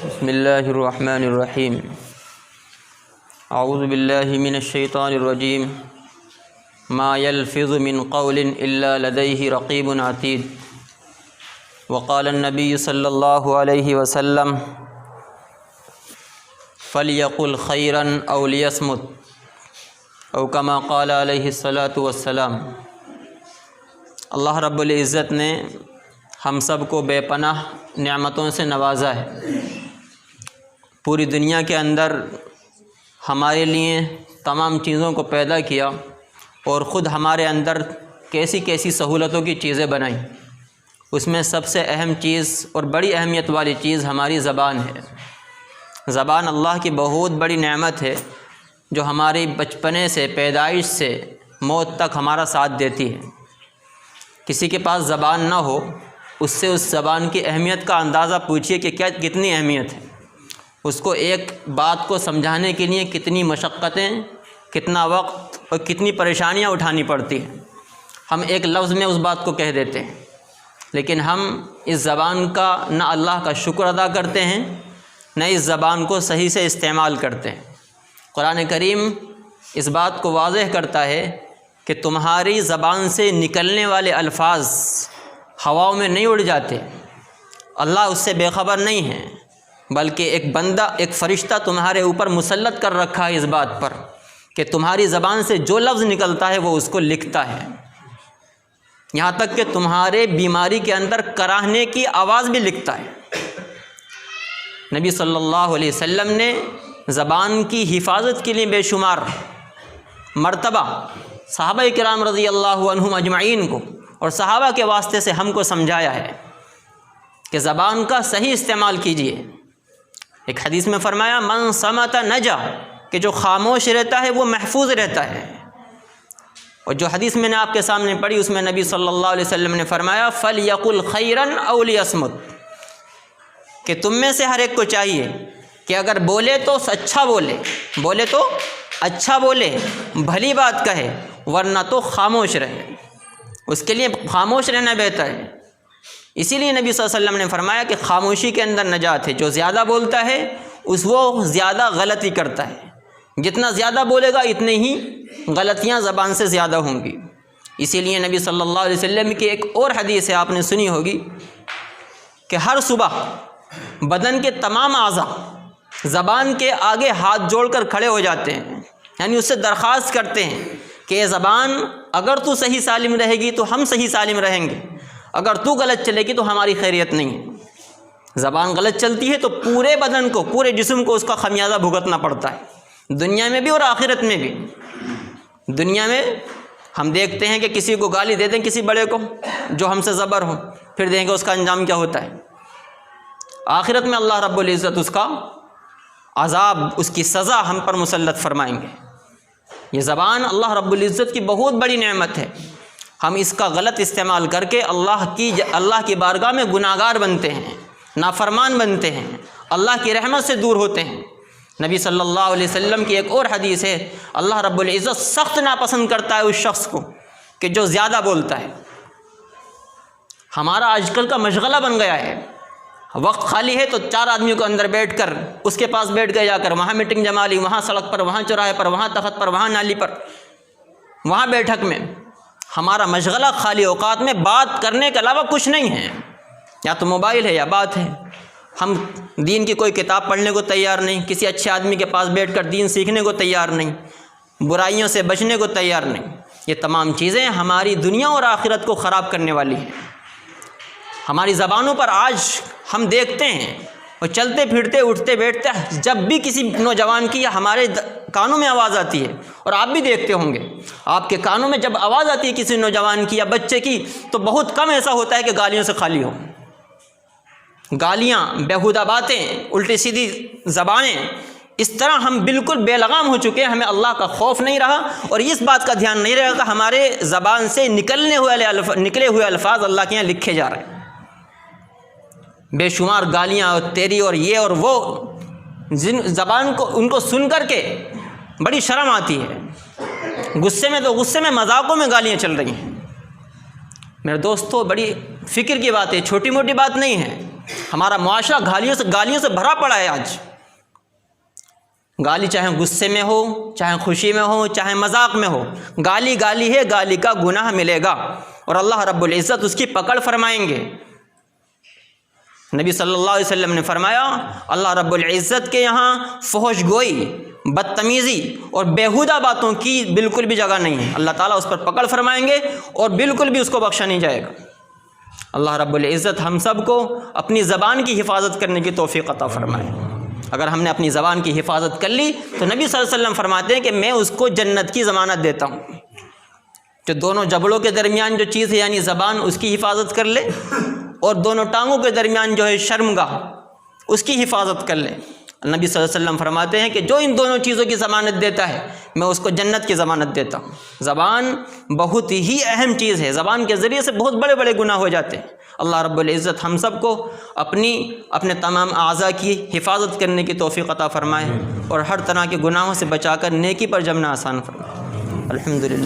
بسم اللہ الرحمن الرحیم اعوذ باللہ من الشیطان الرجیم ما یلفظ من قول الا لدیہ رقیب عتید وقال النبی صلی اللہ علیہ وسلم فلیقل خیرا او لیصمت او کما قال علیہ الصلاۃ والسلام۔ اللہ رب العزت نے ہم سب کو بے پناہ نعمتوں سے نوازا ہے۔ پوری دنیا کے اندر ہمارے لیے تمام چیزوں کو پیدا کیا اور خود ہمارے اندر کیسی کیسی سہولتوں کی چیزیں بنائیں۔ اس میں سب سے اہم چیز اور بڑی اہمیت والی چیز ہماری زبان ہے۔ زبان اللہ کی بہت بڑی نعمت ہے جو ہماری بچپنے سے، پیدائش سے موت تک ہمارا ساتھ دیتی ہے۔ کسی کے پاس زبان نہ ہو، اس سے اس زبان کی اہمیت کا اندازہ پوچھیے کہ کتنی اہمیت ہے۔ اس کو ایک بات کو سمجھانے کے لیے کتنی مشقتیں، کتنا وقت اور کتنی پریشانیاں اٹھانی پڑتی ہیں۔ ہم ایک لفظ میں اس بات کو کہہ دیتے ہیں، لیکن ہم اس زبان کا نہ اللہ کا شکر ادا کرتے ہیں، نہ اس زبان کو صحیح سے استعمال کرتے ہیں۔ قرآن کریم اس بات کو واضح کرتا ہے کہ تمہاری زبان سے نکلنے والے الفاظ ہواؤں میں نہیں اڑ جاتے۔ اللہ اس سے بے خبر نہیں ہے، بلکہ ایک بندہ، ایک فرشتہ تمہارے اوپر مسلط کر رکھا ہے اس بات پر کہ تمہاری زبان سے جو لفظ نکلتا ہے وہ اس کو لکھتا ہے۔ یہاں تک کہ تمہارے بیماری کے اندر کراہنے کی آواز بھی لکھتا ہے۔ نبی صلی اللہ علیہ وسلم نے زبان کی حفاظت کے لیے بے شمار مرتبہ صحابہ کرام رضی اللہ عنہم اجمعین کو اور صحابہ کے واسطے سے ہم کو سمجھایا ہے کہ زبان کا صحیح استعمال کیجیے۔ ایک حدیث میں فرمایا من صمت نجا، کہ جو خاموش رہتا ہے وہ محفوظ رہتا ہے۔ اور جو حدیث میں نے آپ کے سامنے پڑھی اس میں نبی صلی اللہ علیہ وسلم نے فرمایا فلیقل خیرا او لیصمت، کہ تم میں سے ہر ایک کو چاہیے کہ اگر بولے تو اچھا بولے، بولے تو اچھا بولے، بھلی بات کہے، ورنہ تو خاموش رہے۔ اس کے لیے خاموش رہنا بہتر ہے۔ اسی لیے نبی صلی اللہ علیہ وسلم نے فرمایا کہ خاموشی کے اندر نجات ہے۔ جو زیادہ بولتا ہے وہ زیادہ غلطی کرتا ہے۔ جتنا زیادہ بولے گا اتنے ہی غلطیاں زبان سے زیادہ ہوں گی۔ اسی لیے نبی صلی اللہ علیہ وسلم کی ایک اور حدیث ہے، آپ نے سنی ہوگی، کہ ہر صبح بدن کے تمام اعضاء زبان کے آگے ہاتھ جوڑ کر کھڑے ہو جاتے ہیں، یعنی اس سے درخواست کرتے ہیں کہ اے زبان، اگر تو صحیح سالم رہے گی تو ہم صحیح سالم رہیں گے، اگر تو غلط چلے گی تو ہماری خیریت نہیں ہے۔ زبان غلط چلتی ہے تو پورے بدن کو، پورے جسم کو اس کا خمیازہ بھگتنا پڑتا ہے، دنیا میں بھی اور آخرت میں بھی۔ دنیا میں ہم دیکھتے ہیں کہ کسی کو گالی دے دیں، کسی بڑے کو جو ہم سے زبر ہو، پھر دیکھیں گے اس کا انجام کیا ہوتا ہے۔ آخرت میں اللہ رب العزت اس کا عذاب، اس کی سزا ہم پر مسلط فرمائیں گے۔ یہ زبان اللہ رب العزت کی بہت بڑی نعمت ہے۔ ہم اس کا غلط استعمال کر کے اللہ کی بارگاہ میں گناہگار بنتے ہیں، نافرمان بنتے ہیں، اللہ کی رحمت سے دور ہوتے ہیں۔ نبی صلی اللہ علیہ وسلم کی ایک اور حدیث ہے، اللہ رب العزت سخت ناپسند کرتا ہے اس شخص کو کہ جو زیادہ بولتا ہے۔ ہمارا آج کل کا مشغلہ بن گیا ہے، وقت خالی ہے تو 4 آدمیوں کو اندر بیٹھ کر اس کے پاس بیٹھ گئے، جا کر وہاں میٹنگ جما لی، وہاں سڑک پر، وہاں چوراہے پر، وہاں تخت پر، وہاں نالی پر، وہاں بیٹھک میں۔ ہمارا مشغلہ خالی اوقات میں بات کرنے کے علاوہ کچھ نہیں ہے، یا تو موبائل ہے یا بات ہے۔ ہم دین کی کوئی کتاب پڑھنے کو تیار نہیں، کسی اچھے آدمی کے پاس بیٹھ کر دین سیکھنے کو تیار نہیں، برائیوں سے بچنے کو تیار نہیں۔ یہ تمام چیزیں ہماری دنیا اور آخرت کو خراب کرنے والی ہیں۔ ہماری زبانوں پر آج ہم دیکھتے ہیں، اور چلتے پھرتے، اٹھتے بیٹھتے، جب بھی کسی نوجوان کی یا ہمارے کانوں میں آواز آتی ہے، اور آپ بھی دیکھتے ہوں گے، آپ کے کانوں میں جب آواز آتی ہے کسی نوجوان کی یا بچے کی، تو بہت کم ایسا ہوتا ہے کہ گالیوں سے خالی ہو۔ گالیاں، بیہودہ باتیں، الٹی سیدھی زبانیں، اس طرح ہم بالکل بے لگام ہو چکے ہیں۔ ہمیں اللہ کا خوف نہیں رہا، اور اس بات کا دھیان نہیں رہا کہ ہمارے زبان سے نکلے ہوئے الفاظ اللہ کے یہاں لکھے جا رہے ہیں۔ بے شمار گالیاں، اور تیری اور یہ اور وہ، جن زبان کو ان کو سن کر کے بڑی شرم آتی ہے۔ غصے میں مذاقوں میں گالیاں چل رہی ہیں۔ میرے دوستو، بڑی فکر کی بات ہے، چھوٹی موٹی بات نہیں ہے۔ ہمارا معاشرہ گالیوں سے بھرا پڑا ہے آج. گالی چاہے غصے میں ہو، چاہے خوشی میں ہو، چاہے مذاق میں ہو، گالی گالی ہے، گالی کا گناہ ملے گا اور اللہ رب العزت اس کی پکڑ فرمائیں گے. نبی صلی اللہ علیہ وسلم نے فرمایا اللہ رب العزت کے یہاں فحش گوئی، بدتمیزی اور بیہودہ باتوں کی بالکل بھی جگہ نہیں ہے. اللہ تعالیٰ اس پر پکڑ فرمائیں گے اور بالکل بھی اس کو بخشا نہیں جائے گا. اللہ رب العزت ہم سب کو اپنی زبان کی حفاظت کرنے کی توفیق عطا فرمائے. اگر ہم نے اپنی زبان کی حفاظت کر لی تو نبی صلی اللہ علیہ وسلم فرماتے ہیں کہ میں اس کو جنت کی ضمانت دیتا ہوں. جو دونوں جبڑوں کے درمیان جو چیز ہے یعنی زبان، اس کی حفاظت کر لے، اور دونوں ٹانگوں کے درمیان جو ہے شرمگاہ، اس کی حفاظت کر لے. نبی صلی اللہ علیہ وسلم فرماتے ہیں کہ جو ان دونوں چیزوں کی ضمانت دیتا ہے میں اس کو جنت کی ضمانت دیتا ہوں. زبان بہت ہی اہم چیز ہے، زبان کے ذریعے سے بہت بڑے بڑے گناہ ہو جاتے ہیں. اللہ رب العزت ہم سب کو اپنے تمام اعضاء کی حفاظت کرنے کی توفیق عطا فرمائے اور ہر طرح کے گناہوں سے بچا کر نیکی پر جمنا آسان فرمائے. الحمدللہ.